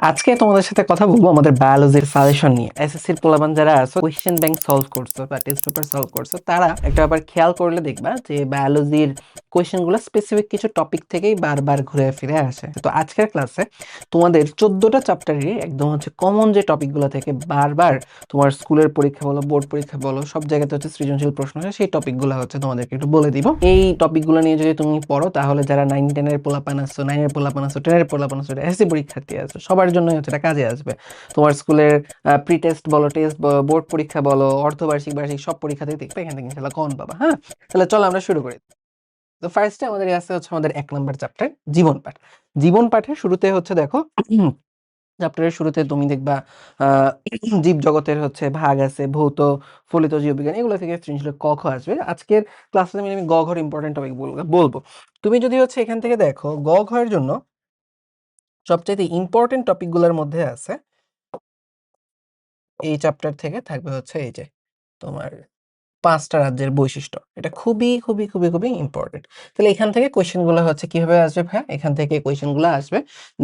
আজকে তোমাদের সাথে কথা বলবো আমাদের বায়োলজির সাজেশন নিয়ে। এসএসসির পোলাপান যারা আছে কোয়েশ্চেন ব্যাংক সলভ করছো বা টেস্ট পেপার সলভ করছো, তারা একটা ব্যাপার খেয়াল করলে দেখবা যে বায়োলজির কোয়েশ্চেনগুলো স্পেসিফিক কিছু টপিক থেকেই বারবার ঘুরে ফিরে আসে। তো আজকের ক্লাসে তোমাদের 14টা চ্যাপ্টারই একদম কমন যে টপিকগুলো থেকে বারবার তোমার স্কুলের পরীক্ষা বলো, বোর্ড পরীক্ষা বলো, সব জায়গাতে সৃজনশীল প্রশ্ন আসে, সেই টপিকগুলো তোমাদেরকে একটু বলে দিব। এই টপিকগুলো নিয়ে যদি তুমি পড়ো, তাহলে যারা 9-10 এর পোলাপান আছো, 9 এর পোলাপান আছো, 10 এর পোলাপান আছো, এসএসসি পরীক্ষার্থী আছো, সবার জন্য এটা কাজে আসবে। তোমার স্কুলের প্রি টেস্ট বলো, টেস্ট বোর্ড পরীক্ষা বলো, অর্ধবার্ষিক বার্ষিক সব পরীক্ষাতে দেখবে এখান থেকে ইনশাআল্লাহ কমন পাবা। হ্যাঁ, তাহলে চলো আমরা শুরু করি। তো ফার্স্টে আমাদের আছে আমাদের 1 নাম্বার চ্যাপ্টার জীবন পাঠ। জীবন পাঠের শুরুতে দেখো চ্যাপ্টারের শুরুতে তুমি দেখবা জীব জগতের ভাগ আছে, ভৌত, ফলিত জীববিজ্ঞান, এগুলো থেকে সৃজনশীল ক খ আসবে। আজকের ক্লাসে আমি গ ঘর ইম্পর্টেন্ট টপিক বলবো। তুমি যদি এখান থেকে দেখো, গ ঘরের জন্য সবচেয়ে ইম্পর্টেন্ট টপিকগুলোর মধ্যে আছে এই চ্যাপ্টার থেকে থাকবে এই যে তোমার 5টা রাজ্যের বৈশিষ্ট্য। এটা খুবই খুবই খুবই খুবই ইম্পর্টেন্ট। তাহলে এখান থেকে কোয়েশ্চেনগুলো কিভাবে আসবে ভাইয়া? এখান থেকে কোয়েশ্চেনগুলো আসবে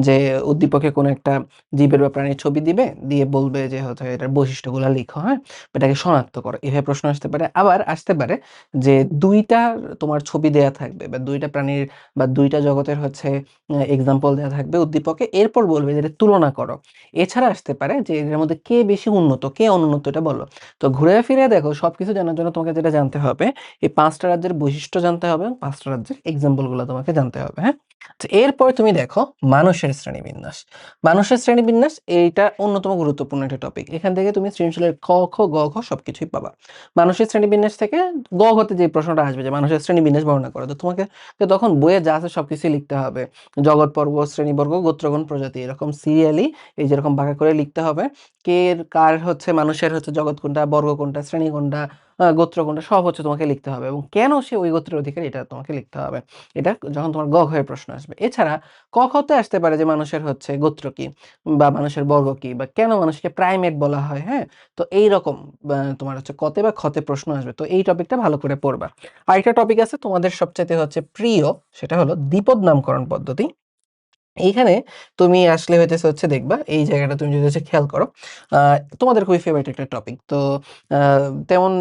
যে উদ্দীপকে কোনো একটা জীবের বা প্রাণীর ছবি দিবে, দিয়ে বলবে যে এটার বৈশিষ্ট্যগুলো লিখো, হ্যাঁ, এটাকে শনাক্ত করো। এভাবে প্রশ্ন আসতে পারে। আবার আসতে পারে যে 2টা তোমার ছবি দেয়া থাকবে বা 2টা প্রাণীর বা 2টা জগতের এক্সাম্পল দেয়া থাকবে উদ্দীপকে, এরপর বলবে যে এটা তুলনা করো। এছাড়া আসতে পারে যে এর মধ্যে কে বেশি উন্নত, কে অনুন্নত, এটা বলো। তো ঘুরে ফিরে দেখো, সবকিছু জানার জন্য তোমাকে যেটা জানতে হবে, এই 5টা রাজ্যের বৈশিষ্ট্য জানতে হবে, 5টা রাজ্যের এক্সাম্পল গুলো তোমাকে জানতে হবে। হ্যাঁ, তো এরপর তুমি দেখো মানুষের শ্রেণীবিন্যাস। মানুষের শ্রেণীবিন্যাস এইটা অন্যতম গুরুত্বপূর্ণ একটা টপিক। এখান থেকে তুমি সৃজনশীলের ক খ গ ঘ সবকিছুই পাবা। মানুষের শ্রেণীবিন্যাস থেকে গ ঘতে যে প্রশ্নটা আসবে যে মানুষের শ্রেণীবিন্যাস বর্ণনা করো, তো তোমাকে তখন বইয়ে যা আছে সবকিছুই লিখতে হবে। জগৎ, পর্ব, শ্রেণীবর্গ, গোত্রগণ, প্রজাতি, এরকম সিরিয়ালি এই যেরকম ভাগে করে লিখতে হবে। কে কার মানুষের জগৎ কোনটা, বর্গ কোনটা, শ্রেণী কোনটা, গোত্র কোনটা, সব তোমাকে লিখতে হবে, এবং কেন সে ওই গোত্রের অধিকারী এটা তোমাকে লিখতে হবে। এটা যখন তোমার গ ঘয়ের প্রশ্ন আসবে। এছাড়া ক খতে আসতে পারে যে মানুষের গোত্র কি, বা মানুষের বর্গ কি, বা কেন মানুষকে প্রাইমেট বলা হয়। হ্যাঁ, তো এইরকম তোমার কতে বা খতে প্রশ্ন আসবে। তো এই টপিকটা ভালো করে পড়বা। আরেকটা টপিক আছে তোমাদের সবচাইতে প্রিয়, সেটা হলো দ্বিপদ নামকরণ পদ্ধতি। এইখানে তুমি আসলে দেখবা এই জায়গাটা তুমি যদি খেয়াল করো, তোমাদের খুবই ফেভারিট একটা টপিক। তো তেমন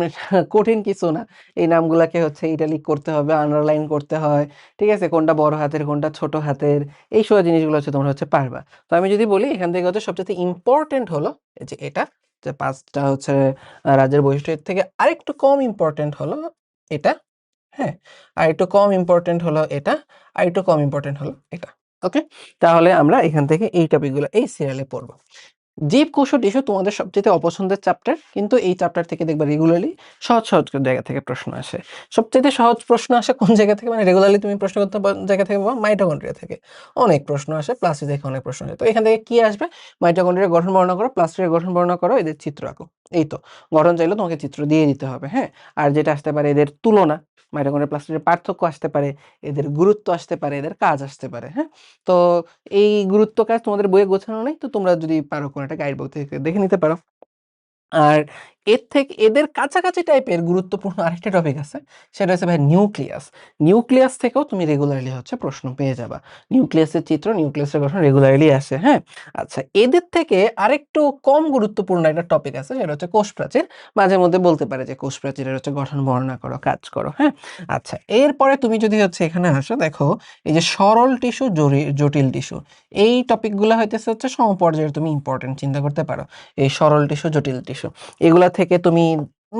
কঠিন কিছু না। এই নামগুলাকে ইটালিক করতে হবে, আন্ডারলাইন করতে হয়, ঠিক আছে? কোনটা বড় হাতের, কোনটা ছোট হাতের, এই সব জিনিসগুলো তোমরা পারবা। তো আমি যদি বলি এখান থেকে সবচেয়ে ইম্পর্টেন্ট হলো এই যে এটা, যে 5টা রাজ্যের বৈশিষ্ট্য, এর থেকে আরেকটু কম ইম্পর্টেন্ট হলো এটা। হ্যাঁ, আরেকটু কম ইম্পর্টেন্ট হলো এটা, আরেকটু কম ইম্পর্টেন্ট হলো এটা। ওকে, তাহলে আমরা এখান থেকে এই টপিকগুলো এই সিরিয়ালে পড়বো। জীবকোষ ও টিস্যু তোমাদের সবচেয়ে অপছন্দের চ্যাপ্টার, কিন্তু এই চ্যাপ্টার থেকে দেখবা রেগুলারলি সহজ সহজ জায়গা থেকে প্রশ্ন আসে। সবচেয়ে সহজ প্রশ্ন আসে কোন জায়গা থেকে, মানে রেগুলারলি তুমি প্রশ্ন করতে জায়গা থেকে পাবা মাইটোকন্ড্রিয়া থেকে অনেক প্রশ্ন আসে, প্লাস্টিক থেকে অনেক প্রশ্ন আসে। তো এখান থেকে কি আসবে? মাইটোকন্ড্রিয়ার গঠন বর্ণনা করো, প্লাস্টিকের গঠন বর্ণনা করো, এদের চিত্র আঁকো। এই তো, গঠন চাইলে তোমাকে চিত্র দিয়ে দিতে হবে। হ্যাঁ, আর যেটা আসতে পারে এদের তুলনা, মাইটোকন্ড্রিয়া প্লাস্টিকের পার্থক্য আসতে পারে, এদের গুরুত্ব আসতে পারে, এদের কাজ আসতে পারে। হ্যাঁ, তো এই গুরুত্ব কাজ তোমাদের বইয়ে গোছানো নেই, তো তোমরা যদি পারো কোনো একটা গাইড বই থেকে দেখে নিতে পারো। আর এর থেকে এদের কাছাকাছি টাইপের গুরুত্বপূর্ণ আরেকটা টপিক আছে, সেটা ভাই নিউক্লিয়াস। নিউক্লিয়াস থেকেও তুমি রেগুলারলি প্রশ্ন পেয়ে যাবা। নিউক্লিয়াসের চিত্র, নিউক্লিয়াসের গঠন রেগুলারলি আসে। হ্যাঁ, আচ্ছা, এদের থেকে আরেকটু কম গুরুত্বপূর্ণ একটা টপিক আছে, সেটা কোষ প্রাচীর। মাঝে মধ্যে বলতে পারে যে কোষ প্রাচীরের গঠন বর্ণনা করো, কাজ করো। হ্যাঁ, আচ্ছা, এরপরে তুমি যদি এখানে আসো, দেখো এই যে সরল টিস্যু, জটিল টিস্যু, এই টপিকগুলো সমপর্যায়ের, তুমি ইম্পর্টেন্ট চিন্তা করতে পারো। এই সরল টিস্যু, জটিল টিস্যু, এগুলা থেকে তুমি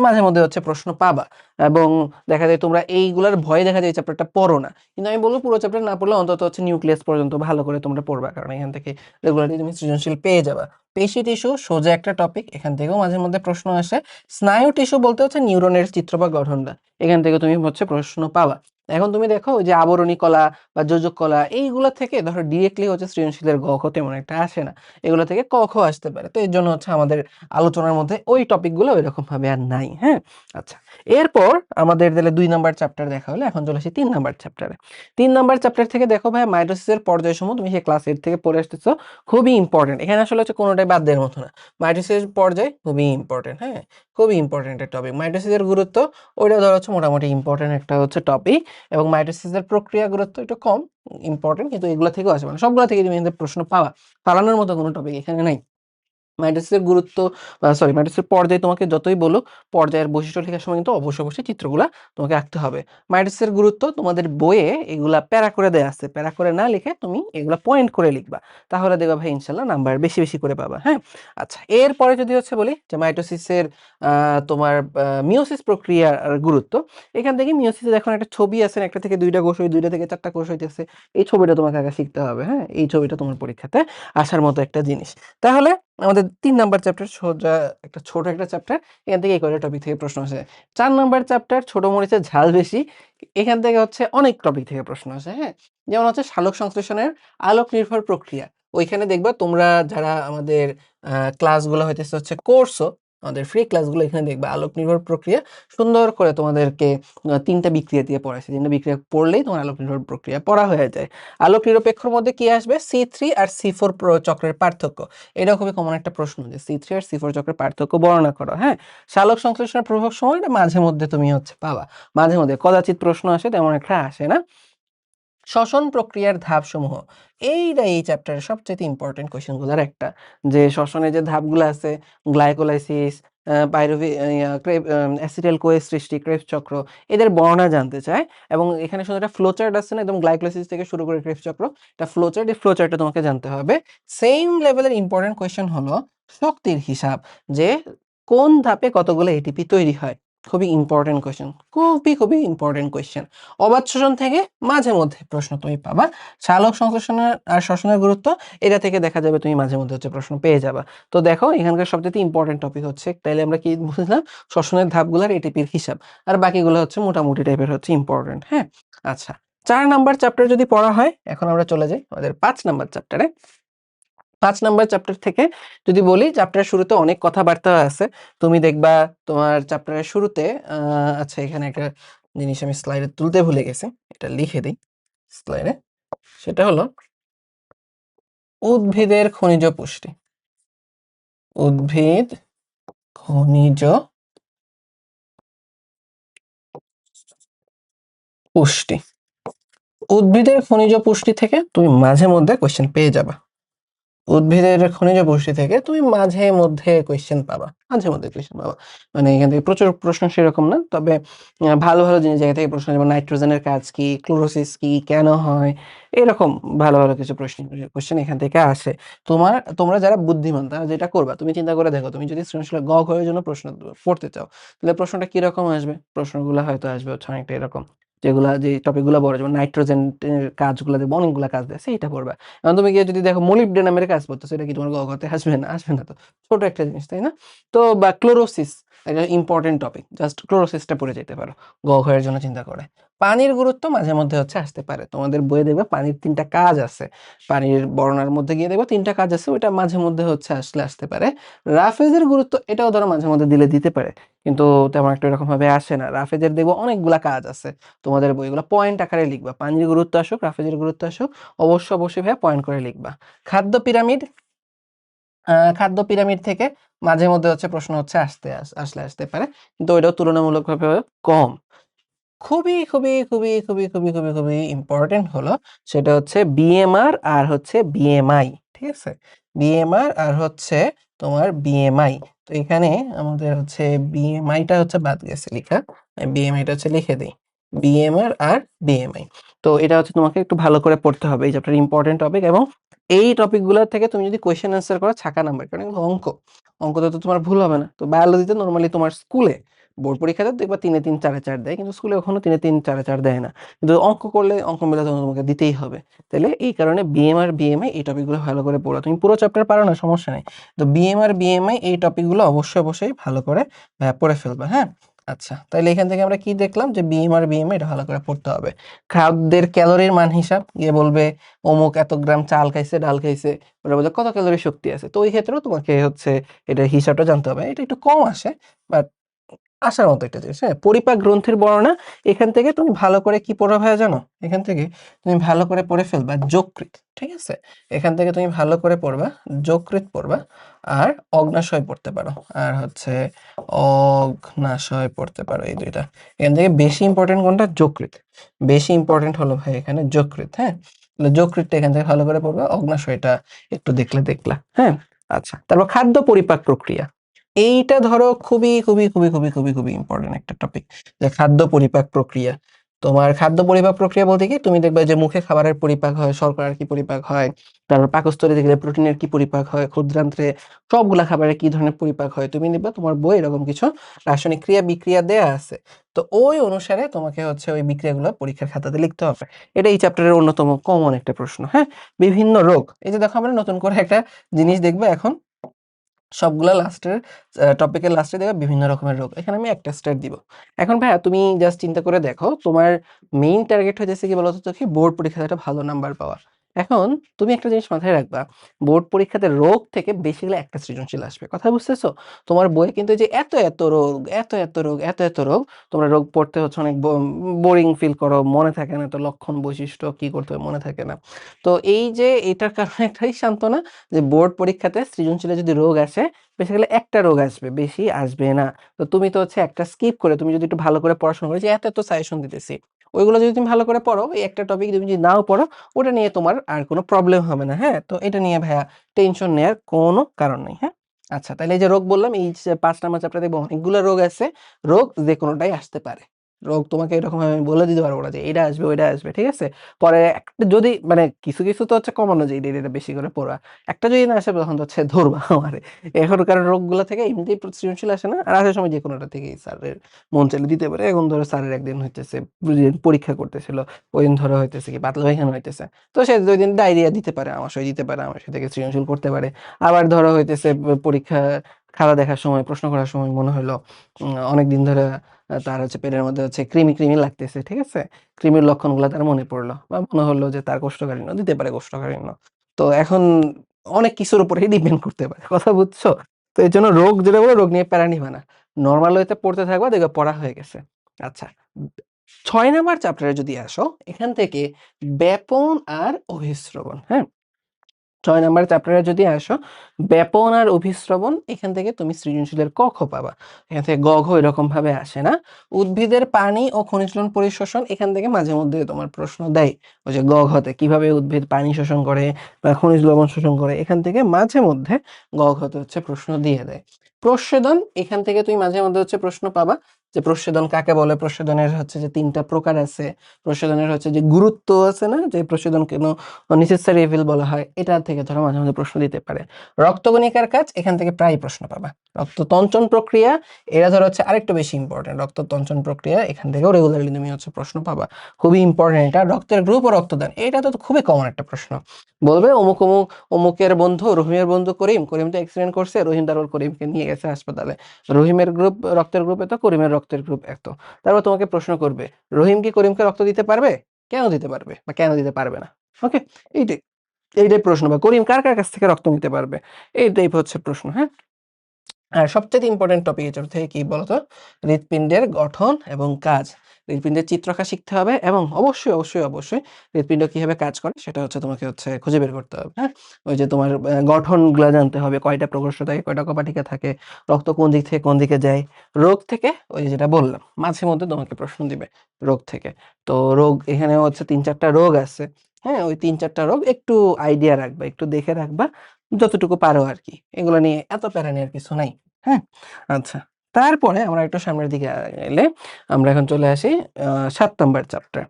মাঝে মধ্যে প্রশ্ন পাবা, এবং দেখা যায় তোমরা এইগুলার ভয়ে দেখা যায় এই চ্যাপ্টারটা পড়ো না। কিন্তু আমি বলবো পুরো চ্যাপ্টার না পড়লে অন্তত নিউক্লিয়াস পর্যন্ত ভালো করে তোমরা পড়বা, কারণ এখান থেকে রেগুলারলি তুমি সৃজনশীল পেয়ে যাবা। পেশি টিস্যু সোজা একটা টপিক, এখান থেকেও মাঝে মধ্যে প্রশ্ন আসে। স্নায়ু টিস্যু বলতে নিউরনের চিত্র বা গঠনটা, এখান থেকে তুমি প্রশ্ন পাবা। এখন তুমি দেখো ওই যে আবরণী কলা বা যোজক কলা, এইগুলা থেকে ধরো ডিরেক্টলি সৃজনশীলের গ খ তেমন একটা আসে না, এগুলো থেকে ক খ আসতে পারে। তো এর জন্য আমাদের আলোচনার মধ্যে ওই টপিকগুলো ওইরকম ভাবে আর নাই। হ্যাঁ, আচ্ছা, এরপর আমাদের তাহলে 2 নাম্বার চ্যাপ্টার দেখা হলো, এখন চলে আসি 3 নাম্বার চ্যাপ্টারে। 3 নাম্বার চ্যাপ্টার থেকে দেখো ভাই, মাইটোসিসের পর্যায়সমূহ তুমি সেই ক্লাস 8 থেকে পড়ে আসতেছো, খুবই ইম্পর্টেন্ট। এখানে আসলে কোনোটাই কোনোটাই বাদ দেওয়ার মতো না। মাইটোসিসের পর্যায় খুবই ইম্পর্টেন্ট, হ্যাঁ? খুবই ইম্পর্টেন্ট একটা টপিক। মাইটোসিসের গুরুত্ব ওইটা ধরো হচ্ছে মোটামুটি ইম্পর্টেন্ট একটা হচ্ছে টপিক, এবং মাইটোসিসের প্রক্রিয়া গুরুত্ব একটু কম ইম্পর্টেন্ট, কিন্তু এগুলো থেকেও আসে, মানে সবগুলো থেকে তুমি কিন্তু প্রশ্ন পাবা। ফালানোর মতো কোনো টপিক এখানে নাই। মাইটোসিসের গুরুত্ব মাইটোসিসের পর্যায়ে তোমাকে যতই বলুক, পর্যায়ের বৈশিষ্ট্য লেখার সময় কিন্তু অবশ্যই চিত্রগুলা তোমাকে আঁকতে হবে। মাইটোসিসের গুরুত্ব তোমাদের বইয়ে এগুলা প্যারা করে দেয়া আছে। প্যারা করে না লিখে তুমি এগুলা পয়েন্ট করে লিখবা। তাহলে দেখবা ভাই ইনশাআল্লাহ নাম্বার বেশি করে পাবা, হ্যাঁ? আচ্ছা, এরপরে যদি হচ্ছে বলি যে মাইটোসিসের তোমার মিয়োসিস প্রক্রিয়ার গুরুত্ব। এখান থেকে মিয়োসিসের এখন একটা ছবি আছে, একটা থেকে ২ টা কোষ হয়, ২ টা থেকে ৪ টা কোষ হইতেছে। এই ছবিটা তোমাকে আগে শিখতে হবে, হ্যাঁ? এই ছবিটা তোমার পরীক্ষাতে আসার মতো একটা জিনিস। তাহলে আমাদের ৩ নাম্বার চ্যাপ্টার সোজা একটা ছোট একটা চ্যাপ্টার। এখান থেকে এই কয়টা টপিক থেকে প্রশ্ন আসে। ৪ নাম্বার চ্যাপ্টার ছোট মরিচের ঝাল বেশি। এখান থেকে হচ্ছে অনেক টপিক থেকে প্রশ্ন আসে, হ্যাঁ? যেমন হচ্ছে সালোক সংশ্লেষণের আলোক নির্ভর প্রক্রিয়া। ওইখানে দেখবা তোমরা যারা আমাদের ক্লাসগুলো হইতেছে হচ্ছে কোর্সও, আমাদের ফ্রি ক্লাসগুলো এখানে দেখবা আলোক নির্ভর প্রক্রিয়া সুন্দর করে তোমাদেরকে ৩ টা বিক্রিয়া দিয়ে পড়াইছে। ৩ টা বিক্রিয়া পড়লেই তোমার আলোক নির্ভর প্রক্রিয়া পড়া হয়ে যায়। আলোক নিরপেক্ষর মধ্যে কি আসবে? C3 আর C4 চক্রের পার্থক্য। এটাও খুবই কমন একটা প্রশ্ন যে C3 আর C4 চক্রের পার্থক্য বর্ণনা করো, হ্যাঁ? সালোক সংশ্লেষণের প্রভাব সময় এটা মাঝে মধ্যে তুমি হচ্ছে পাবা। মাঝে মধ্যে কদাচিৎ প্রশ্ন আসে, তেমন একটা আসে না। শ্বসন প্রক্রিয়ার ধাপসমূহ। এইটা এই চ্যাপ্টারের সবচাইতে ইম্পর্টেন্ট কোয়েশ্চেন গুলার একটা। যে শ্বসনের যে ধাপগুলো আছে, গ্লাইকোলাইসিস, পাইরুভি ইয়া ক্রেব অ্যাসিটাইল কোয়ের সৃষ্টি, ক্রেবস চক্র, এদের বর্ণনা জানতে চায়। এবং এখানে শুধু একটা ফ্লোচার্ট আছে না, একদম গ্লাইকোলাইসিস থেকে শুরু করে ক্রেবস চক্র, এটা ফ্লোচার্ট, এই ফ্লোচার্টটা তোমাকে জানতে হবে। সেম লেভেলের ইম্পর্টেন্ট কোয়েশ্চেন হলো শক্তির হিসাব, যে কোন ধাপে কতগুলো এটিপি তৈরি হয়। খুবই ইম্পর্টেন্ট কোয়েশ্চেন, খুবই ইম্পর্টেন্ট কোয়েশ্চেন। অবাত শোষণ থেকে মাঝে মধ্যে প্রশ্ন তুমি পাবা। সালোক সংশ্লেষণের আর শ্বসনের গুরুত্ব, এটা থেকে দেখা যাবে তুমি মাঝে মধ্যে হচ্ছে প্রশ্ন পেয়ে যাবা। তো দেখো এখানকার সবচেয়ে ইম্পর্টেন্ট টপিক হচ্ছে, তাইলে আমরা কি বুঝলাম? শ্বসনের ধাপগুলার এটিপির হিসাব, আর বাকিগুলো হচ্ছে মোটামুটি টাইপের হচ্ছে ইম্পর্টেন্ট, হ্যাঁ? আচ্ছা, ৪ নাম্বার চ্যাপ্টার যদি পড়া হয়, এখন আমরা চলে যাই আমাদের ৫ নাম্বার চ্যাপ্টারে। ৫ নাম্বার চ্যাপ্টার থেকে যদি বলি, চ্যাপ্টারের শুরুতে অনেক কথাবার্তা আছে। তুমি দেখবা তোমার চ্যাপ্টারের শুরুতে আচ্ছা, এখানে একটা জিনিস আমি স্লাইডে তুলতে ভুলে গেছি। এটা লিখে দেই স্লাইডে। সেটা হলো উদ্ভিদের খনিজ পুষ্টি। উদ্ভিদ খনিজ পুষ্টি। উদ্ভিদের খনিজ পুষ্টি থেকে তুমি মাঝে মধ্যে কোয়েশ্চেন পেয়ে যাবা। উদ্ভিদের খনিজ পুষ্টি থেকে তুমি মাঝে মধ্যে কোয়েশ্চেন পাবা। মাঝে মধ্যে কোয়েশ্চেন পাবা। মানে এখান থেকে প্রচুর প্রশ্ন সেরকম না। তবে ভালো জিনিস জায়গা থেকে প্রশ্ন, যেমন নাইট্রোজেনের কাজ কি? ক্লোরোসিস কি? কেন হয়? এরকম ভালো কিছু কোয়েশ্চেন এখান থেকে আসে। তোমরা যারা বুদ্ধিমান তারা যেটা করবা, তুমি চিন্তা করে দেখো, তুমি যদি সৃজনশীলের গ, ঘ এর জন্য প্রশ্ন পড়তে চাও, তাহলে প্রশ্নটা কিরকম আসবে? প্রশ্নগুলা হয়তো আসবে হচ্ছে অনেকটা এরকম। যে টপিকগুলা বড়, যেমন নাইট্রোজেন এর কাজগুলা দেখবে, অনেকগুলা কাজ দেয়, সেইটা পড়বা। এখন তুমি গিয়ে যদি দেখো মোলিবডেনামের কাজ করতেছো, এটা কি তোমার গ-ঘতে আসবে না? আসবে না তো। ছোট একটা জিনিস, তাই না? তো বা ক্লোরোসিস একটা ইম্পর্টেন্ট টপিক। জাস্ট ক্লোরোসিসটা পড়ে যেতে পারো গ-ঘ এর জন্য চিন্তা করে। পানির গুরুত্ব মাঝে মধ্যে হচ্ছে আসতে পারে। তোমাদের বইয়ে দেখবে পানির ৩ টা কাজ আছে। পানির বর্ণনার মধ্যে গিয়ে দেখবে ৩ টা কাজ আছে, ওইটা মাঝে মধ্যে হচ্ছে আসতে পারে। রাফেজের গুরুত্ব এটাও ধরো মাঝে মধ্যে দিতে পারে। কিন্তু তেমন একটা এরকমভাবে আসে না। রাফেজের দেখবো অনেকগুলা কাজ আছে। তোমাদের বইগুলা পয়েন্ট আকারে লিখবা। পানির গুরুত্ব আসুক, রাফেজের গুরুত্ব আসুক, অবশ্যই ভাইয়া পয়েন্ট করে লিখবা। খাদ্য পিরামিড। খাদ্য পিরামিড থেকে মাঝে মধ্যে হচ্ছে প্রশ্ন হচ্ছে আসতে পারে। কিন্তু ওইটাও তুলনামূলকভাবে কম। খুবই ইম্পর্টেন্ট হলো, সেটা হচ্ছে বিএমআর আর হচ্ছে বিএমআই। ঠিক আছে? বিএমআর আর হচ্ছে তোমার বিএমআই। তো এখানে আমাদের হচ্ছে বিএমআইটা হচ্ছে বাদ গেছে লিখা। বিএমআইটা হচ্ছে লিখে দেই। বিএমআর আর বিএমআই। তো এটা হচ্ছে তোমাকে একটু ভালো করে পড়তে হবে। এই চ্যাপ্টার ইম্পর্টেন্ট টপিক, এবং এই টপিকগুলো থেকে তুমি যদি কোয়েশ্চেন অ্যান্সার করো ছাকা নাম্বার, কারণ এগুলো অঙ্কতে তো তোমার ভুল হবে না। তো বায়োলজিতে নরমালি তোমার স্কুলে বোর্ড পরীক্ষাতে দেখবা ৩ এ ৩ ৪ এ ৪ দেয়, কিন্তু স্কুলে কখনো 3 এ 3 4 এ 4 দেয় না। কিন্তু অঙ্ক করলে অঙ্ক মিলে তোমাকে দিতেই হবে। তাইলে এই কারণে বিএমআর বিএমআই এই টপিকগুলো ভালো করে পড়ো। তুমি পুরো চ্যাপ্টার পারো না, সমস্যা নাই। তো বিএমআর বিএমআই এই টপিকগুলো অবশ্যই ভালো করে পড়ে ফেলবা, হ্যাঁ? আচ্ছা, তাইলে এখান থেকে আমরা কি দেখলাম? যে বিএমআর বিএমআই এটা ভালো করে পড়তে হবে। খাদ্যের ক্যালোরির মান হিসাব, গিয়ে বলবে অমুক এত গ্রাম চাল খাইছে, ডাল খাইছে, ওটা বলতে কত ক্যালোরি শক্তি আছে। তো ওই ক্ষেত্রেও তোমাকে হচ্ছে এটার হিসাবটা জানতে হবে। এটা একটু কম আসে, বাট আসার মতো একটা জিনিস, হ্যাঁ? পরিপাক গ্রন্থির বর্ণনা এখান থেকে তুমি ভালো করে কি পড়া ভাইয়া জানো? এখান থেকে তুমি ভালো করে পড়ে ফেলবা যকৃৎ, ঠিক আছে? এখান থেকে তুমি ভালো করে পড়বা, যকৃৎ পড়বা আর অগ্ন্যাশয় পড়তে পারো। আর হচ্ছে অঘ্নাশয় পড়তে পারো এই ২ টা। এখান থেকে বেশি ইম্পোর্টেন্ট কোনটা? যকৃৎ। বেশি ইম্পোর্টেন্ট হলো ভাই এখানে যকৃৎ, হ্যাঁ? তাহলে যকৃৎটা এখান থেকে ভালো করে পড়বা, অগ্ন্যাশয়টা একটু দেখলে দেখলা, হ্যাঁ? আচ্ছা, তারপর খাদ্য পরিপাক প্রক্রিয়া। এইটা ধরো খুবই ইম্পোর্টেন্ট একটা টপিক, যে খাদ্য পরিপাক প্রক্রিয়া। তোমার খাদ্য পরিপাক প্রক্রিয়া বলতে কি, তুমি দেখবে যে মুখে খাবারের পরিপাক হয়, শর্করার কি পরিপাক হয়, তারপর পাকস্থলীতে গেলে প্রোটিনের কি পরিপাক হয়, ক্ষুদ্রান্ত্রে সবগুলা খাবারের কি ধরনের পরিপাক হয়। তুমি দেখবা তোমার বইয়ে এরকম কিছু রাসায়নিক ক্রিয়া বিক্রিয়া দেয়া আছে। তো ওই অনুসারে তোমাকে হচ্ছে ওই বিক্রিয়াগুলো পরীক্ষার খাতাতে লিখতে হবে। এটা এই চ্যাপ্টারের অন্যতম কমন একটা প্রশ্ন, হ্যাঁ? বিভিন্ন রোগ। এই যে দেখো আমরা নতুন করে একটা জিনিস দেখবো এখন, সবগুলা লাস্টের টপিকের লাস্টে দেখবা বিভিন্ন রকমের রোগ। এখানে আমি একটা স্টার দিব। এখন ভাইয়া তুমি জাস্ট চিন্তা করে দেখো, তোমার মেইন টার্গেট হইতেছে কি বলতো তো, কি বোর্ড পরীক্ষাতে একটা ভালো নাম্বার পাওয়া। এখন তুমি একটা জিনিস মাথায় রাখবা, বোর্ড পরীক্ষাতে রোগ থেকে বেশি গেলে একটা সৃজনশীল আসবে। কথা বুঝতেছো? তোমার বইয়ে কিন্তু এই যে এত রোগ, এত রোগ, তোমরা রোগ পড়তে হচ্ছে অনেক বোরিং ফিল করো, মনে থাকে না তো লক্ষণ, বৈশিষ্ট্য কি করতে হবে মনে থাকে না। তো এই যে এটার কারণে একটাই সান্ত্বনা, যে বোর্ড পরীক্ষাতে সৃজনশীলে যদি রোগ আসে, বেসিক্যালি একটা রোগ আসবে, বেশি আসবে না। তো তুমি তো হচ্ছে একটা স্কিপ করে তুমি যদি একটু ভালো করে পড়াশোনা করো, যে এত সাজেশন দিতেছি, ওইগুলো যদি তুমি ভালো করে পড়ো, এই একটা টপিক তুমি যদি নাও পড়ো, ওটা নিয়ে তোমার আর কোনো প্রবলেম হবে না, হ্যাঁ? তো এটা নিয়ে ভাইয়া টেনশন নেয়ার কোনো কারণ নেই, হ্যাঁ? আচ্ছা, তাইলে এই যে রোগ বললাম, এই যে ৫ নাম্বার চ্যাপ্টারে দেখবো অনেকগুলো রোগ আছে। রোগ যেকোনোটাই আসতে পারে। রোগ তোমাকে এরকমভাবে আমি বলে দিতে পারবো না যে এটা আসবে, ওইটা আসবে, ঠিক আছে? পরে একটা যদি মানে কিছু তো হচ্ছে কমানো যায়, এটা বেশি করে পড়া। একটা যদি না আসে তখন তো হচ্ছে ধরবা আমারে। এখনকার রোগগুলা থেকে এমনিতেই সৃজনশীল আসে না। আর আসার সময় যেকোনোটা থেকেই স্যারের মন চাইলে দিতে পারে। এখন ধরো স্যারের একদিন হইতেছে পরীক্ষা করতেছিল। ওইদিন ধরো হইতেছে কি পাতলা পায়খানা হইতেছে। তো সে ওইদিন ডায়রিয়া দিতে পারে, আমাশয় দিতে পারে, আমাশয় থেকে সৃজনশীল করতে পারে। আবার ধরো হইতেছে পরীক্ষা খাতা দেখার সময়, প্রশ্ন করার সময় মনে হইলো অনেকদিন ধরে তার হচ্ছে পেটের মধ্যে হচ্ছে কৃমি লাগতেছে, ঠিক আছে? কৃমির লক্ষণগুলা তার মনে পড়লো, বা মনে হলো যে তার কোষ্ঠকাঠিন্য, দিতে পারে কোষ্ঠকাঠিন্য। তো এখন অনেক কিছুর উপরেই ডিপেন্ড করতে পারে। কথা বুঝছো? তো এজন্য রোগ যেটা বলবো, রোগ নিয়ে প্যারা নিবা না। নরমাল ওয়েতে পড়তে থাকবা, দেখবা পড়া হয়ে গেছে। আচ্ছা, ৬ নাম্বার চ্যাপ্টারে যদি আসো, এখান থেকে ব্যাপন আর অভিস্রবণ, হ্যাঁ? ৬ নাম্বার চ্যাপ্টারে যদি আসো, ব্যাপন আর অভিস্রবণ, এখান থেকে তুমি সৃজনশীলের ক, খ পাবা। এখান থেকে গ, ঘ এরকমভাবে আসে না। উদ্ভিদের পানি ও খনিজ লবণ পরিশোষণ, এখান থেকে মাঝে মধ্যে তোমার প্রশ্ন দেয়। ওই যে গ, ঘতে কিভাবে উদ্ভিদ পানি শোষণ করে বা খনিজ লবণ শোষণ করে, এখান থেকে মাঝে মধ্যে গ, ঘতে হচ্ছে প্রশ্ন দিয়ে দেয়। প্রস্বেদন, এখান থেকে তুমি মাঝে মধ্যে হচ্ছে প্রশ্ন পাবা, যে প্রস্বেদন কাকে বলে, প্রস্বেদনের হচ্ছে যে ৩ টা প্রকার আছে, প্রস্বেদনের হচ্ছে যে গুরুত্ব আছে না, যে প্রস্বেদন কেন নেসেসারি ইভিল বলা হয়, এটা থেকে ধরো মাঝে মধ্যে প্রশ্ন দিতে পারে। রক্তকণিকার কাজ, এখান থেকে প্রায় প্রশ্ন পাবা। রক্ততঞ্চন প্রক্রিয়া, এরা ধরো হচ্ছে আরেকটু বেশি ইম্পর্টেন্ট। রক্ততঞ্চন প্রক্রিয়া এখান থেকেও রেগুলারলি তুমি হচ্ছে প্রশ্ন পাবা। খুবই ইম্পর্টেন্ট এটা। রক্তের গ্রুপ ও রক্তদান, এটা তো খুবই কমন একটা প্রশ্ন। বলবে অমুক অমুক অমুকের বন্ধু, রহিমের বন্ধু করিম, করিম তো অ্যাক্সিডেন্ট করছে, রহিম তারপর করিমকে নিয়ে গেছে হাসপাতালে। রহিমের গ্রুপ, রক্তের গ্রুপ এত, করিমের রক্তের গ্রুপ এত। তারপর তোমাকে প্রশ্ন করবে, রহিম কি করিমকে রক্ত দিতে পারবে? কেন দিতে পারবে বা কেন দিতে পারবে না? ওকে, এইটাই এইটাই প্রশ্ন। বা করিম কার কাছ থেকে রক্ত নিতে পারবে, এই টাইপ হচ্ছে প্রশ্ন, হ্যাঁ? আর সবচেয়ে ইম্পর্টেন্ট টপিক এটার থেকে কি বলতো, হৃৎপিণ্ডের গঠন এবং কাজ। হৃৎপিণ্ডের চিত্র আঁকা শিখতে হবে, এবং অবশ্যই হৃৎপিণ্ড কিভাবে কাজ করে সেটা হচ্ছে তোমাকে হচ্ছে খুঁজে বের করতে হবে, হ্যাঁ? ওই যে তোমার গঠনগুলা জানতে হবে, কয়টা প্রকোষ্ঠ থাকে, কয়টা কপাটিকা থাকে, রক্ত কোন দিক থেকে কোন দিকে যায়। রোগ থেকে, ওই যেটা বললাম, মাঝে মধ্যে তোমাকে প্রশ্ন দিবে রোগ থেকে। তো রোগ এখানে হচ্ছে ৩-৪টা রোগ আছে, হ্যাঁ? ওই ৩-৪টা রোগ একটু আইডিয়া রাখবা, একটু দেখে রাখবা যতটুকু পারো আরকি। এগুলো নিয়ে এত প্যারা নেওয়ার কিছু নাই। হ্যাঁ? আচ্ছা। তারপরে আমরা একটু সামনের দিকে এলে আমরা এখন চলে আসি ৭ নাম্বার চ্যাপ্টার।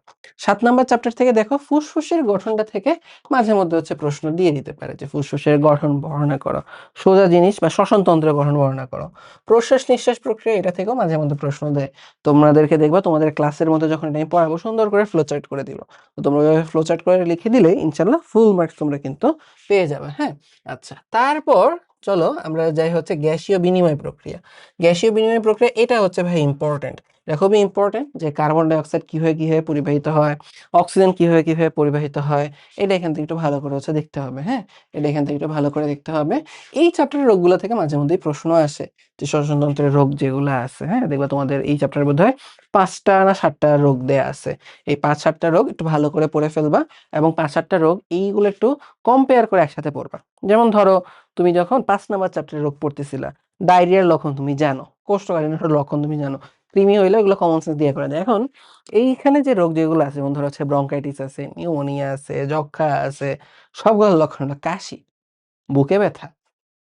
৭ নাম্বার চ্যাপ্টার থেকে দেখো, ফুসফুসের গঠনটা থেকে মাঝে মধ্যে হচ্ছে প্রশ্ন দিয়ে দিতে পারে, যে ফুসফুসের গঠন বর্ণনা করো। সোজা জিনিস বা শ্বসনতন্ত্রের গঠন বর্ণনা করো। প্রশ্বাস-নিঃশ্বাস প্রক্রিয়া, এটা থেকেও মাঝে মধ্যে প্রশ্ন দেয়। তোমাদেরকে দেখবা তোমাদের ক্লাসের মধ্যে যখন এটা আমি পড়াবো, সুন্দর করে ফ্লো চার্ট করে দিল। তো তোমরা ওইভাবে ফ্লো চার্ট করে লিখে দিলেই ইনশাআল্লাহ ফুল মার্কস তোমরা কিন্তু পেয়ে যাবে, হ্যাঁ? আচ্ছা, তারপর চলো আমরা যাই হচ্ছে গ্যাসীয় বিনিময় প্রক্রিয়া। গ্যাসীয় বিনিময় প্রক্রিয়া, এটা হচ্ছে ভাই ইম্পোর্টেন্ট। এটা খুবই ইম্পোর্টেন্ট যে কার্বন ডাই অক্সাইড কিভাবে পরিবাহিত হয়, অক্সিজেন কিভাবে পরিবাহিত হয়, এটা এখান থেকে একটু ভালো করে হচ্ছে দেখতে হবে, হ্যাঁ? এটা এখান থেকে একটু ভালো করে দেখতে হবে। এই চ্যাপ্টারের রোগগুলো থেকে মাঝে মধ্যেই প্রশ্ন আসে। যে শ্বসনতন্ত্রের রোগ যেগুলা আছে, হ্যাঁ? দেখবা তোমাদের এই চ্যাপ্টারে বোধহয় ৫ টা না ৭ টা রোগ দেয়া আছে। এই ৫-৭ টা রোগ একটু ভালো করে পড়ে ফেলবা এবং ৫-৭ টা রোগ এইগুলো একটু কম্পেয়ার করে একসাথে পড়বা। যেমন ধরো তুমি যখন ৫ নাম্বার চ্যাপ্টারের রোগ পড়তেছিলা, ডায়রিয়ার লক্ষণ তুমি জানো, কোষ্ঠকাঠিন্যের লক্ষণ তুমি জানো। কৃমি হইলে ওগুলো কমন সেন্স দিয়ে করা যায়। এখন এইখানে যে রোগ যেগুলো আছে যেমন ধরো হচ্ছে ব্রঙ্কাইটিস আছে, নিউমোনিয়া আছে, যক্ষ্মা আছে, সবগুলোর লক্ষণ হলো কাশি, বুকে ব্যথা।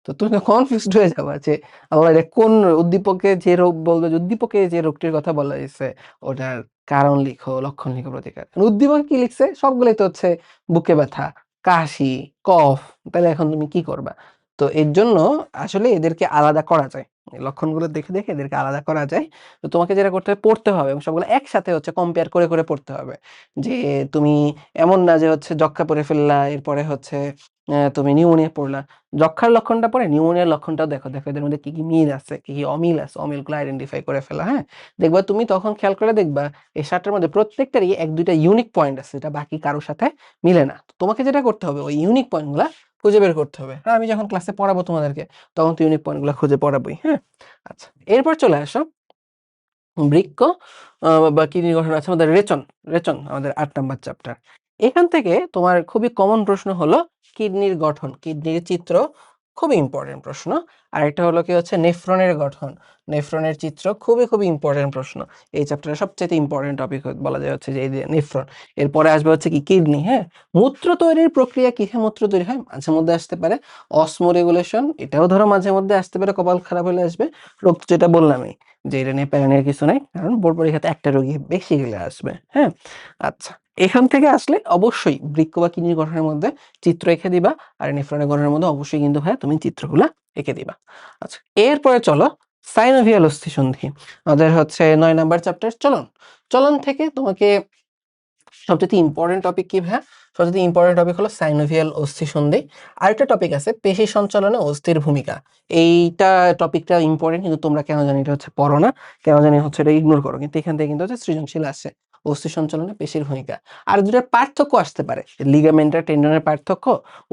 তো তুমি তো কনফিউজড হয়ে যাবা যে আল্লাহ এটা কোন উদ্দীপকে যে রোগ বলবে যে উদ্দীপকে যে রোগটির কথা বলা হয়েছে ওটার কারণ লিখো, লক্ষণ লিখো, প্রতিকার। উদ্দীপকে কি লিখছে? সবগুলোই তো হচ্ছে বুকে ব্যথা, কাশি, কফ। তাহলে এখন তুমি কি করবা? তো এর জন্য আসলে এদেরকে আলাদা করা যায়। এই লক্ষণগুলো দেখে এদেরকে আলাদা করা যায়। তো তোমাকে যেটা করতে হবে পড়তে হবে এবং সবগুলো একসাথে হচ্ছে কম্পেয়ার করে পড়তে হবে। যে তুমি এমন না যে হচ্ছে যক্ষ্মা পড়ে ফেললা, এরপরে হচ্ছে তুমি নিউমোনিয়া পড়লা। যক্ষ্মার লক্ষণটা পরে নিউমোনিয়ার লক্ষণটাও দেখো এদের মধ্যে কি মিল আছে, কি অমিল আছে, অমিলগুলো আইডেন্টিফাই করে ফেলা, হ্যাঁ? দেখবা তুমি তখন খেয়াল করে দেখবা এই ৭ টার মধ্যে প্রত্যেকটারই ১-২ টা ইউনিক পয়েন্ট আছে যেটা বাকি কারো সাথে মিলে না। তো তোমাকে যেটা করতে হবে ওই ইউনিক পয়েন্টগুলা খুঁজে বের করতে হবে। আর আমি যখন ক্লাসে পড়াবো তোমাদেরকে তখন তো ইউনিক পয়েন্টগুলা খুঁজে পড়াবোই, হ্যাঁ? আচ্ছা, এরপর চলে আসো বৃক্ক বা কিডনির গঠন আছে আমাদের রেচন আমাদের ৮ নাম্বার চ্যাপ্টার। এখান থেকে তোমার খুবই কমন প্রশ্ন হলো কিডনির গঠন, কিডনির চিত্র খুবই ইম্পোর্টেন্ট প্রশ্ন। আরেকটা হলো কি হচ্ছে নেফ্রনের গঠন, নেফ্রনের চিত্র খুবই ইম্পোর্টেন্ট প্রশ্ন। এই চ্যাপ্টারের সবচাইতে ইম্পোর্টেন্ট টপিক বলা যায় হচ্ছে যে এই যে নেফ্রন। এরপরে আসবে হচ্ছে কি কিডনি, হ্যাঁ? মূত্র তৈরির প্রক্রিয়া কিভাবে মূত্র তৈরি হয় মাঝে মধ্যে আসতে পারে। অসমোরেগুলেশন এটাও ধরো মাঝে মধ্যে আসতে পারে, কপাল খারাপ হলে আসবে। রোগ তো যেটা বললামই যে এটা নিয়ে প্যারা নেওয়ার কিছু নাই। কারণ বোর্ড পরীক্ষাতে একটা রোগী বেশি গেলে আসবে, হ্যাঁ? আচ্ছা, এখান থেকে আসলে অবশ্যই বৃক্ক বা কিডনির গঠনের মধ্যে চিত্র এঁকে দিবা। আর নেফ্রনের গঠনের মধ্যে অবশ্যই কিন্তু ভাইয়া তুমি চিত্রগুলা এঁকে দিবা। আচ্ছা, এরপরে চলো সাইনোভিয়াল অস্থিসন্ধি। আমাদের হচ্ছে ৯ নাম্বার চ্যাপ্টার চলন। চলন থেকে তোমাকে সবচাইতে ইম্পোর্টেন্ট টপিক কি ভাইয়া? সবচাইতে ইম্পোর্টেন্ট টপিক হলো সাইনোভিয়াল অস্থিসন্ধি। আরেকটা টপিক আছে পেশি সঞ্চালনে অস্থির ভূমিকা। এইটা টপিকটা ইম্পোর্টেন্ট কিন্তু তোমরা কেন জানি এটা হচ্ছে পড়ো না। কেন জানি হচ্ছে এটা ইগনোর করো। কিন্তু এখান থেকে কিন্তু হচ্ছে সৃজনশীল আসে। অস্থি সঞ্চালনে পেশির ভূমিকা। আর দুটার পার্থক্য আসতে পারে। লিগামেন্ট আর টেন্ডনের পার্থক্য,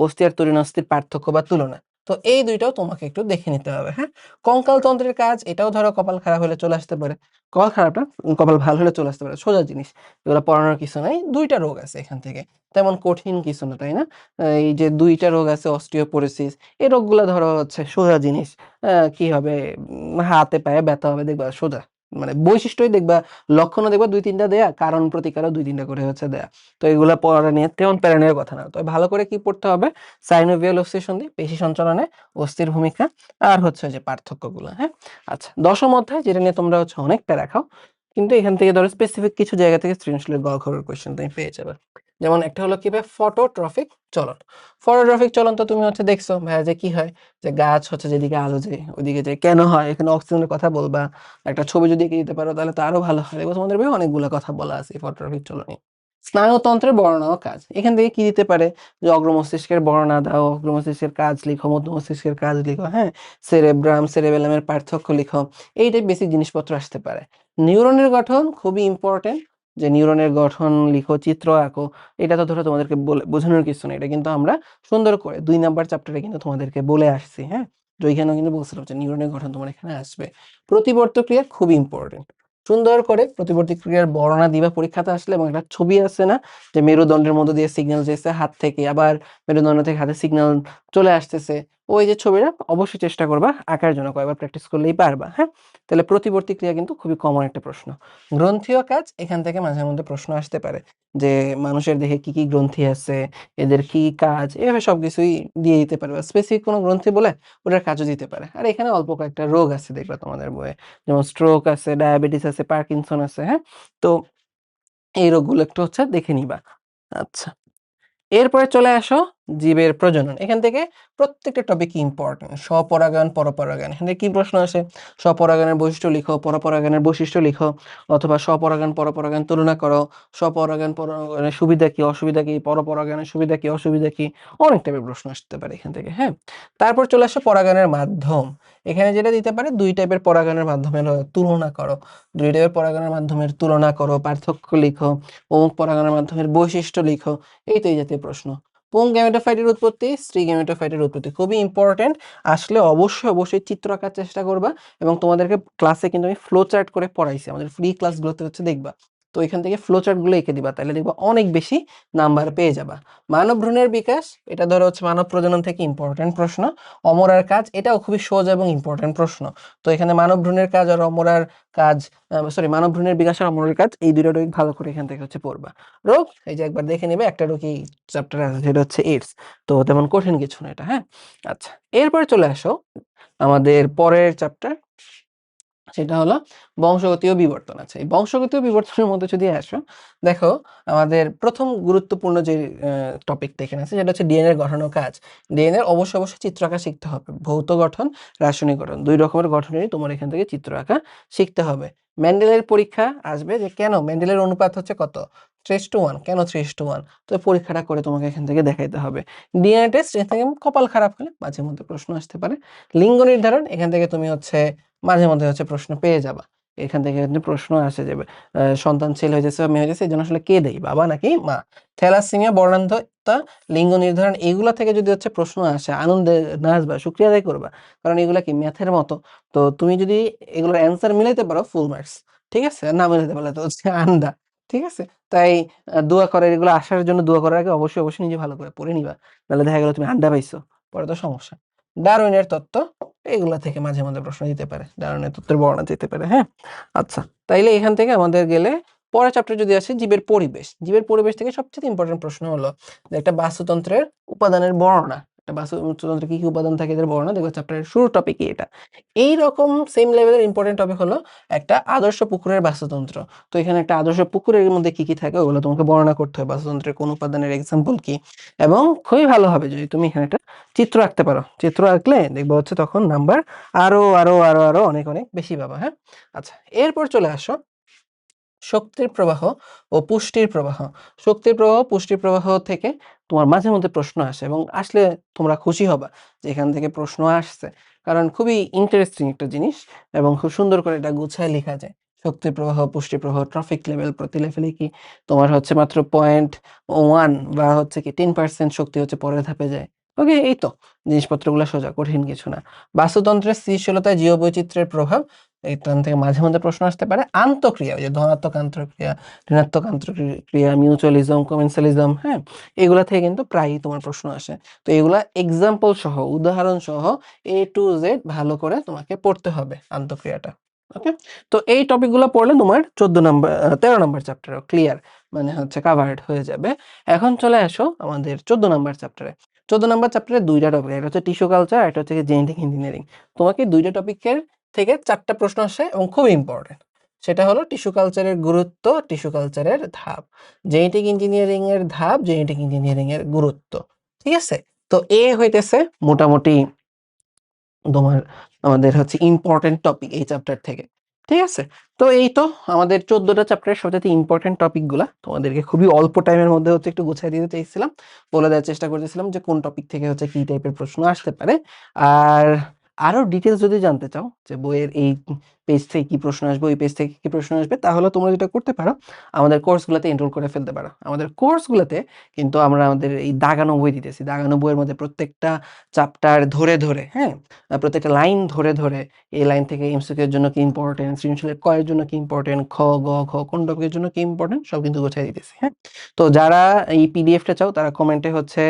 অস্থি আর তৃণাস্থির পার্থক্য বা তুলনা। তো এই ২ টাও তোমাকে একটু দেখে নিতে হবে, হ্যাঁ? কঙ্কাল তন্ত্রের কাজ এটাও ধরো কপাল খারাপ হলে চলে আসতে পারে। কপাল খারাপ না, কপাল ভালো হলে চলে আসতে পারে। সোজা জিনিস। এগুলা পড়ানোর কিছু নাই। ২ টা রোগ আছে এখান থেকে। তেমন কঠিন কিছু না, তাই না? এই যে ২ টা রোগ আছে অস্টিওপোরোসিস, এই রোগগুলা ধরো হচ্ছে সোজা জিনিস। কি হবে? হাতে পায়ে ব্যথা হবে দেখবা সোজা। মানে বৈশিষ্ট্যই দেখবা, লক্ষণও দেখবা ২-৩ টা দেয়া, কারণ প্রতিকারও ২-৩ টা করে হচ্ছে দেয়া। তো এগুলা পড়া নিয়ে তেমন প্যারা নেওয়ার কথা না। তবে ভালো করে কি পড়তে হবে? সাইনোভিয়াল অস্থিসন্ধি, পেশি সঞ্চালনে অস্থির ভূমিকা আর হচ্ছে যে পার্থক্যগুলা, হ্যাঁ? আচ্ছা, ১০ম অধ্যায় যেটা নিয়ে তোমরা হচ্ছে অনেক প্যারা খাও। কিন্তু এখান থেকে ধরো স্পেসিফিক কিছু জায়গা থেকে সৃজনশীলের গ, ঘ এর কোয়েশ্চেন তুমি পেয়ে যাবে। যেমন একটা হলো কি ভাই ফটোট্রফিক চলন। ফটোট্রফিক চলন তো তুমি হচ্ছে দেখছো ভাইয়া যে কি হয়? যে গাছ হচ্ছে যেদিকে আলো যায় ওইদিকে যায়। কেন হয়? এখানে অক্সিজেনের কথা বলবা। একটা ছবি যদি এঁকে দিতে পারো তাহলে তো আরো ভালো হয়। দেখবা তোমাদের বইয়ে অনেকগুলা কথা বলা আছে এই ফটোট্রফিক চলন নিয়ে। স্নায়ুতন্ত্রের বর্ণনা ও কাজ। এখান থেকে কি দিতে পারে? যে অগ্র মস্তিষ্কের বর্ণনা দাও, অগ্র মস্তিষ্কের কাজ লিখো, মধ্য মস্তিষ্কের কাজ লিখো, হ্যাঁ? সেরেব্রাম, সেরেবেলামের পার্থক্য লিখো। এই টাইপ বেসিক জিনিসপত্র আসতে পারে। নিউরনের গঠন খুবই ইম্পোর্টেন্ট। যে নিউরনের গঠন লিখো, চিত্র আঁকো। এটা তো ধরো তোমাদেরকে বোঝানোর কিছু না। এটা কিন্তু আমরা সুন্দর করে ২ নাম্বার চ্যাপ্টারে কিন্তু তোমাদেরকে বলে আসছি, হ্যাঁ? যে ওইখানেও কিন্তু বলছিলাম যে নিউরনের গঠন তোমার এখানে আসবে। প্রতিবর্ত ক্রিয়া খুবই ইম্পোর্টেন্ট। সুন্দর করে প্রতিবর্তী ক্রিয়ার বর্ণনা দিবা পরীক্ষাতে আসলে এবং একটা ছবি আছে না? যে মেরুদণ্ডের মধ্য দিয়ে সিগন্যাল যাইছে হাত থেকে, আবার মেরুদণ্ড থেকে হাতে সিগন্যাল চলে আসতেছে। ওই যে ছবিটা অবশ্যই চেষ্টা করবা আঁকার জন্য। কয়েকবার প্র্যাকটিস করলেই পারবা, হ্যাঁ? তাহলে প্রতিবর্তী ক্রিয়া কিন্তু খুবই কমন একটা প্রশ্ন। গ্রন্থিয় কাজ এখান থেকে মাঝে মধ্যে প্রশ্ন আসতে পারে। যে মানুষের দেহে কি গ্রন্থি আছে, এদের কি কাজ, এভাবে সবকিছুই দিয়ে দিতে পারে। বা স্পেসিফিক কোনো গ্রন্থি বলে ওটার কাজও দিতে পারে। আর এখানে অল্প কয়েকটা রোগ আছে দেখবা তোমাদের বইয়ে। যেমন স্ট্রোক আছে, ডায়াবেটিস আছে, পার্কিনসন আছে, হ্যাঁ? তো এই রোগগুলো একটু হচ্ছে দেখে নিবা। আচ্ছা। এরপরে চলে আসো জীবের প্রজনন। এখান থেকে প্রত্যেকটা টপিক ইম্পর্টেন্ট। স্বপরাগায়ন, পরপরাগায়ন। এখানে কি প্রশ্ন আসে? স্বপরাগায়নের বৈশিষ্ট্য লিখো, পরপরাগায়নের বৈশিষ্ট্য লিখো, অথবা স্বপরাগায়ন পরপরাগায়ন তুলনা করো, স্বপরাগায়ন পরপরাগায়নের সুবিধা কি অসুবিধা কি, পরপরাগায়নের সুবিধা কি অসুবিধা কি, অনেক টাইপের প্রশ্ন আসতে পারে এখান থেকে, হ্যাঁ। তারপর চলে আসে পরাগায়নের মাধ্যম। এখানে যেটা দিতে পারে, 2 টাইপের পরাগায়নের মাধ্যমের তুলনা করো, 2 টাইপের পরাগায়নের মাধ্যমের তুলনা করো, পার্থক্য লিখো, অমুক পরাগায়নের মাধ্যমের বৈশিষ্ট্য লিখো, এই জাতীয় প্রশ্ন। পুং গ্যামেটোফাইটের উৎপত্তি, স্ত্রী গ্যামেটোফাইটের উৎপত্তি খুবই ইম্পর্টেন্ট। আসলে অবশ্যই চিত্র আঁকার চেষ্টা করবা, এবং তোমাদেরকে ক্লাসে কিন্তু আমি ফ্লো চার্ট করে পড়াইছি, আমাদের ফ্রি ক্লাসগুলোতে হচ্ছে দেখবা। তো এখান থেকে ফ্লো চার্টগুলো এঁকে দিবা, তাহলে দেখবা অনেক বেশি নাম্বার পেয়ে যাবা। মানব ভ্রূণের বিকাশ, এটা ধরো হচ্ছে মানব প্রজনন থেকে ইম্পর্টেন্ট প্রশ্ন। অমরার কাজ, এটাও খুবই সোজা এবং ইম্পর্টেন্ট প্রশ্ন। তো এখানে মানব ভ্রূণের কাজ আর অমরার কাজ, মানব ভ্রূণের বিকাশ আর অমরের কাজ, এই দুটো টপিক ভালো করে এখান থেকে হচ্ছে পড়বা। রোগ, এই যে একবার দেখে নেবে, একটা রোগই চ্যাপ্টার আছে, সেটা হচ্ছে এইডস। তো তেমন কঠিন কিছু না এটা, হ্যাঁ। আচ্ছা, এরপরে চলে আসো আমাদের পরের চ্যাপ্টার, সেটা হলো বংশগতীয় বিবর্তন। আছে এই বংশগতীয় বিবর্তনের মধ্যে যদি আসো, দেখো আমাদের প্রথম গুরুত্বপূর্ণ যে টপিকটা এখানে আছে, সেটা হচ্ছে ডিএনএ এর গঠন ও কাজ। ডিএনএ অবশ্যই চিত্র আঁকা শিখতে হবে। ভৌত গঠন, রাসায়নিক গঠন, 2 রকমের গঠনেরই তোমার এখান থেকে চিত্র আঁকা শিখতে হবে। মেন্ডেলের পরীক্ষা আসবে, যে কেন মেন্ডেলের অনুপাত হচ্ছে কত, 3:1। কেন 3:1? তো পরীক্ষাটা করে তোমাকে এখান থেকে দেখাইতে হবে। ডিএনএ টেস্ট, এখান থেকে কপাল খারাপ হলে মাঝে মধ্যে প্রশ্ন আসতে পারে। লিঙ্গ নির্ধারণ, এখান থেকে তুমি হচ্ছে মাঝে মধ্যে হচ্ছে প্রশ্ন পেয়ে যাবা। এখান থেকে কিন্তু প্রশ্ন আসে যাবে, সন্তান ছেলে হয়েছে বা মেয়ে হয়েছে, এই জন্য আসলে কে দেয়, বাবা নাকি মা? থ্যালাসেমিয়া, বর্ণান্ধতা, লিঙ্গ নির্ধারণ, এইগুলা থেকে যদি হচ্ছে প্রশ্ন আসে, আনন্দে নাচবা, শুকরিয়া আদায় করবা, কারণ এগুলা কি ম্যাথের মতো। তো তুমি যদি এগুলোর অ্যান্সার মিলাইতে পারো, ফুল মার্কস, ঠিক আছে। আর না মিলাইতে পারলে তো হচ্ছে আন্ডা, ঠিক আছে। তাই দোয়া করে, এগুলো আসার জন্য দোয়া করার আগে অবশ্যই নিজে ভালো করে পড়ে নিবা, নাহলে দেখা গেল তুমি আন্ডা পাইছো, পরে তো সমস্যা। ডারউইনের তত্ত্ব, এগুলা থেকে মাঝে মধ্যে প্রশ্ন দিতে পারে, ডারউইনের তত্ত্বের বর্ণনা দিতে পারে, হ্যাঁ। আচ্ছা, তাইলে এখান থেকে আমাদের গেলে পরের চ্যাপ্টার যদি আসে, জীবের পরিবেশ। জীবের পরিবেশ থেকে সবচেয়ে ইম্পর্টেন্ট প্রশ্ন হলো যে একটা বাস্তুতন্ত্রের উপাদানের বর্ণনা, একটা বাস্তুতন্ত্রে কি কি উপাদান থাকে এদের বর্ণনা, দেখো চ্যাপ্টারের শুরুর টপিকই এটা। এইরকম সেম লেভেলের ইম্পর্টেন্ট টপিক হলো একটা আদর্শ পুকুরের বাস্তুতন্ত্র। তো এখানে একটা আদর্শ পুকুরের মধ্যে কি কি থাকে, ওগুলো তোমাকে বর্ণনা করতে হবে, বাস্তুতন্ত্রের কোন উপাদানের এক্সাম্পল কি, এবং খুবই ভালো হবে যদি তুমি এখানে একটা চিত্র আঁকতে পারো। চিত্র আঁকলে দেখবো হচ্ছে তখন নাম্বার আরো আরো আরো আরো অনেক অনেক বেশি পাবা, হ্যাঁ। আচ্ছা, এরপর চলে আসো শক্তির প্রবাহ ও পুষ্টির প্রবাহ। শক্তির প্রবাহ, পুষ্টির প্রবাহ থেকে তোমার মাঝে মধ্যে প্রশ্ন আসে, এবং আসলে তোমরা খুশি হবা যে এখান থেকে প্রশ্ন আসছে, কারণ খুবই ইন্টারেস্টিং একটা জিনিস, এবং খুব সুন্দর করে এটা গুছায় লেখা যায়। শক্তির প্রবাহ, পুষ্টি প্রবাহ, ট্রফিক লেভেল, প্রতি লেভেলে কি তোমার হচ্ছে মাত্র 0.1 বা হচ্ছে কি 10% শক্তি হচ্ছে পরের ধাপে যায়। ওকে, এই তো জিনিসপত্রগুলো সোজা, কঠিন কিছু না। বাস্তুতন্ত্রের স্থিতিশীলতায় জীববৈচিত্র্যের প্রভাব, এখান থেকে মাঝে মধ্যে প্রশ্ন আসতে পারে। আন্তঃক্রিয়া, ওই যে ধনাত্মক আন্তঃক্রিয়া, ঋণাত্মক আন্তঃক্রিয়া, মিউচুয়ালিজম, কমেন্সালিজম, হ্যাঁ, এগুলা থেকে কিন্তু প্রায়ই তোমার প্রশ্ন আসে। তো এগুলা এক্সাম্পল সহ, উদাহরণ সহ A to Z ভালো করে তোমাকে পড়তে হবে আন্তঃক্রিয়াটা। ওকে, তো এই টপিকগুলো পড়লে তোমার 13 নম্বর চ্যাপ্টার ক্লিয়ার, মানে হচ্ছে কাভার্ড হয়ে যাবে। এখন চলে আসো আমাদের 14 নম্বর চ্যাপ্টারে। 14 নম্বর চ্যাপ্টারে 2টা টপিক, একটা হচ্ছে টিস্যু কালচার, একটা হচ্ছে জেনেটিক ইঞ্জিনিয়ারিং। তোমাকে 2টা টপিকের থেকে 4টা প্রশ্ন আসে, এবং খুব ইম্পর্টেন্ট। সেটা হলো টিস্যু কালচারের গুরুত্ব, টিস্যু কালচারের ধাপ, জেনেটিক ইঞ্জিনিয়ারিং এর ধাপ, জেনেটিক ইঞ্জিনিয়ারিং এর গুরুত্ব, ঠিক আছে। তো এ হইতেছে মোটামুটি তোমার আমাদের হচ্ছে ইম্পর্টেন্ট টপিক এই চ্যাপ্টার থেকে, ঠিক আছে। তো এই তো আমাদের 14টা চ্যাপ্টারের সবচেয়ে ইম্পর্টেন্ট টপিকগুলা তোমাদেরকে খুবই অল্প টাইমের মধ্যে হচ্ছে একটু গুছিয়ে দিতে চাইছিলাম, বলে দেওয়ার চেষ্টা করতেছিলাম যে কোন টপিক থেকে হচ্ছে কি টাইপের প্রশ্ন আসতে পারে। আর আরো ডিটেলস যদি জানতে চাও যে বইয়ের এই পেজ থেকে কি প্রশ্ন আসবে, ওই পেজ থেকে কি প্রশ্ন আসবে, তাহলে তোমরা যেটা করতে পারো, আমাদের কোর্সগুলোতে এনরোল করে ফেলতে পারো। আমাদের কোর্সগুলোতে কিন্তু আমরা আমাদের এই দাগানো বই দিতেছি, দাগানো বইয়ের মধ্যে প্রত্যেকটা চ্যাপ্টার ধরে ধরে, হ্যাঁ, প্রত্যেকটা লাইন ধরে ধরে, এই লাইন থেকে এমসিকিউ এর জন্য কি ইম্পর্টেন্ট, সৃজনশীলের ক এর জন্য কি ইম্পর্টেন্ট, খ, গ, ঘ কোন টপিকের জন্য কি ইম্পর্টেন্ট, সব কিন্তু গুছিয়ে দিতেছি, হ্যাঁ। তো যারা এই পিডিএফটা চাও তারা কমেন্টে হচ্ছে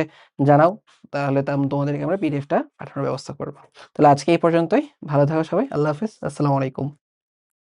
জানাও, তাহলে তোমাদেরকে আমরা পিডিএফটা পাঠানোর ব্যবস্থা করব। তাহলে আজকে এই পর্যন্তই, ভালো থাকো সবাই, আল্লাহ হাফেজ, আসসালামু আলাইকুম।